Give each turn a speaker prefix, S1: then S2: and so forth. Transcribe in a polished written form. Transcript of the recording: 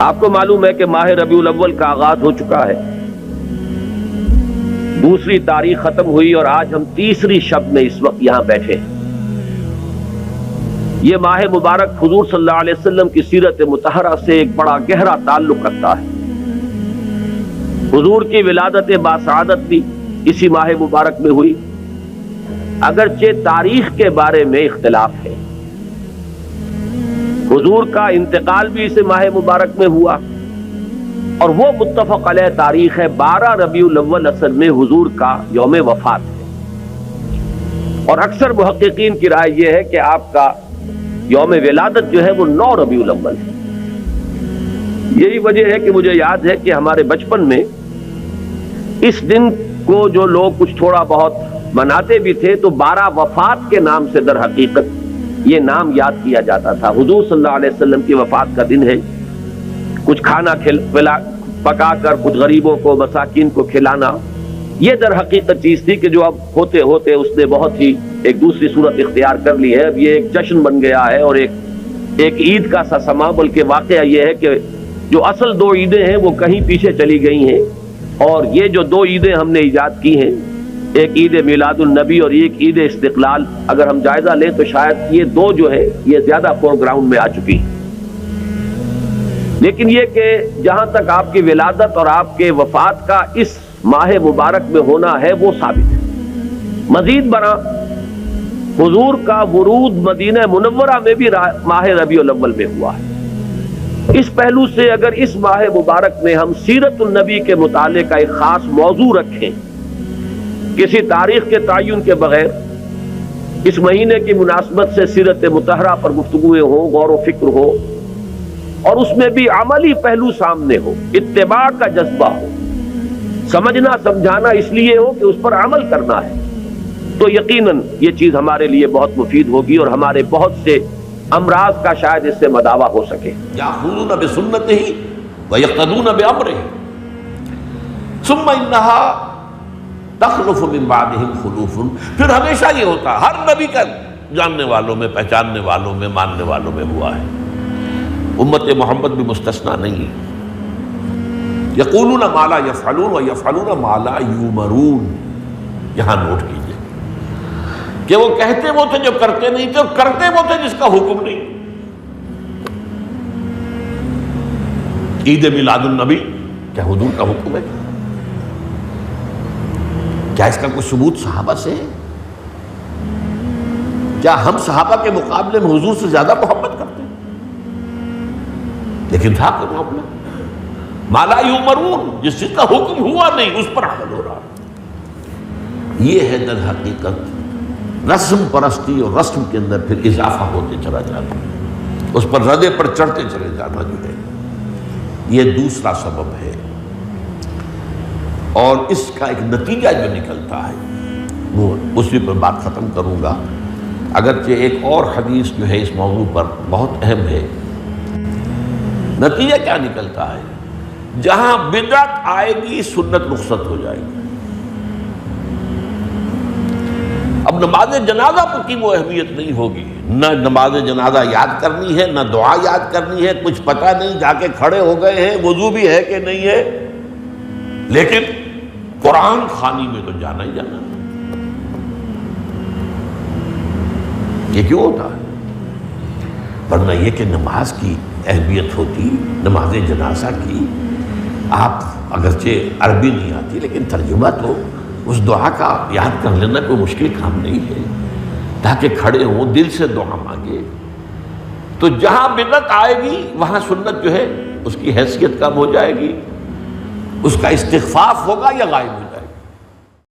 S1: آپ کو معلوم ہے کہ ماہ ربیع الاول کا آغاز ہو چکا ہے، دوسری تاریخ ختم ہوئی اور آج ہم تیسری شب میں اس وقت یہاں بیٹھے ہیں۔ یہ ماہ مبارک حضور صلی اللہ علیہ وسلم کی سیرت مطہرہ سے ایک بڑا گہرا تعلق رکھتا ہے۔ حضور کی ولادت باسعادت بھی اسی ماہ مبارک میں ہوئی، اگرچہ تاریخ کے بارے میں اختلاف ہے۔ حضور کا انتقال بھی اس ماہ مبارک میں ہوا، اور وہ متفق علیہ تاریخ ہے 12 ربیع الاول اصل میں حضور کا یوم وفات ہے، اور اکثر محققین کی رائے یہ ہے کہ آپ کا یوم ولادت جو ہے وہ 9 ربیع الاول ہے۔ یہی وجہ ہے کہ مجھے یاد ہے کہ ہمارے بچپن میں اس دن کو جو لوگ کچھ تھوڑا بہت مناتے بھی تھے تو 12 وفات کے نام سے در حقیقت یہ نام یاد کیا جاتا تھا۔ حضور صلی اللہ علیہ وسلم کی وفات کا دن ہے، کچھ کھانا پکا کر کچھ غریبوں کو مساکین کو کھلانا، یہ در حقیقت چیز تھی کہ جو اب ہوتے ہوتے اس نے بہت ہی ایک دوسری صورت اختیار کر لی ہے۔ اب یہ ایک جشن بن گیا ہے اور ایک عید کا سا سما، بلکہ واقعہ یہ ہے کہ جو اصل 2 عیدیں ہیں وہ کہیں پیچھے چلی گئی ہیں، اور یہ جو 2 عیدیں ہم نے ایجاد کی ہیں، ایک عید میلاد النبی اور ایک عید استقلال، اگر ہم جائزہ لیں تو شاید یہ 2 جو ہے یہ زیادہ فور گراؤنڈ میں آ چکی ہیں۔ لیکن یہ کہ جہاں تک آپ کی ولادت اور آپ کے وفات کا اس ماہ مبارک میں ہونا ہے وہ ثابت ہے۔ مزید برآں حضور کا ورود مدینہ منورہ میں بھی ماہ ربیع الاول میں ہوا ہے۔ اس پہلو سے اگر اس ماہ مبارک میں ہم سیرت النبی کے مطالعے کا ایک خاص موضوع رکھیں، کسی تاریخ کے تعین کے بغیر اس مہینے کی مناسبت سے سیرت مطہرہ پر گفتگویں ہو، غور و فکر ہو، اور اس میں بھی عملی پہلو سامنے ہو، اتباع کا جذبہ ہو، سمجھنا سمجھانا اس لیے ہو کہ اس پر عمل کرنا ہے، تو یقیناً یہ چیز ہمارے لیے بہت مفید ہوگی اور ہمارے بہت سے امراض کا شاید اس سے مداوع ہو سکے۔
S2: یأخذون بسنتہ ویقتدون بامرہ ثم انہا تخلف من بعدہم خلوف۔ پھر ہمیشہ یہ ہوتا، ہر نبی کا جاننے والوں میں، پہچاننے والوں میں، ماننے والوں میں ہوا ہے، امت محمد بھی مستثنیٰ نہیں ہے۔ یقولون ما لا یفعلون ویفعلون ما لا یؤمرون۔ یہاں نوٹ کیجئے کہ وہ کہتے وہ تھے جو کرتے نہیں تھے، اور کرتے وہ تھے جس کا حکم نہیں۔ عید میلاد النبی کیا حضور کا حکم ہے؟ کیا اس کا کوئی ثبوت صحابہ سے ہے؟ کیا ہم صحابہ کے مقابلے میں حضور سے زیادہ محبت کرتے ہیں؟ لیکن تھا کوئی معاملہ ما لا یؤمرون، جس چیز کا حکم ہوا نہیں اس پر عمل ہو رہا۔ یہ ہے در حقیقت رسم پرستی، اور رسم کے اندر پھر اضافہ ہوتے چلا جاتا، اس پر ردے پر چڑھتے چلے جانا جو ہے، یہ دوسرا سبب ہے۔ اور اس کا ایک نتیجہ جو نکلتا ہے وہ اسی پر بات ختم کروں گا، اگرچہ ایک اور حدیث جو ہے اس موضوع پر بہت اہم ہے۔ نتیجہ کیا نکلتا ہے؟ جہاں بدعت آئے گی سنت رخصت ہو جائے گی۔ اب نماز جنازہ پر کی وہ اہمیت نہیں ہوگی، نہ نماز جنازہ یاد کرنی ہے، نہ دعا یاد کرنی ہے، کچھ پتہ نہیں، جا کے کھڑے ہو گئے ہیں، وضو بھی ہے کہ نہیں ہے، لیکن قرآن خوانی میں تو جانا ہی جانا۔ یہ کیوں ہوتا ہے؟ ورنہ یہ کہ نماز کی اہمیت ہوتی، نماز جنازہ کی، آپ اگرچہ عربی نہیں آتی لیکن ترجمہ تو اس دعا کا یاد کر لینا کوئی مشکل کام نہیں ہے، تاکہ کھڑے ہوں دل سے دعا مانگے۔ تو جہاں بدعت آئے گی وہاں سنت جو ہے اس کی حیثیت کم ہو جائے گی، اس کا استخفاف ہوگا یا غائب ہو جائے گا۔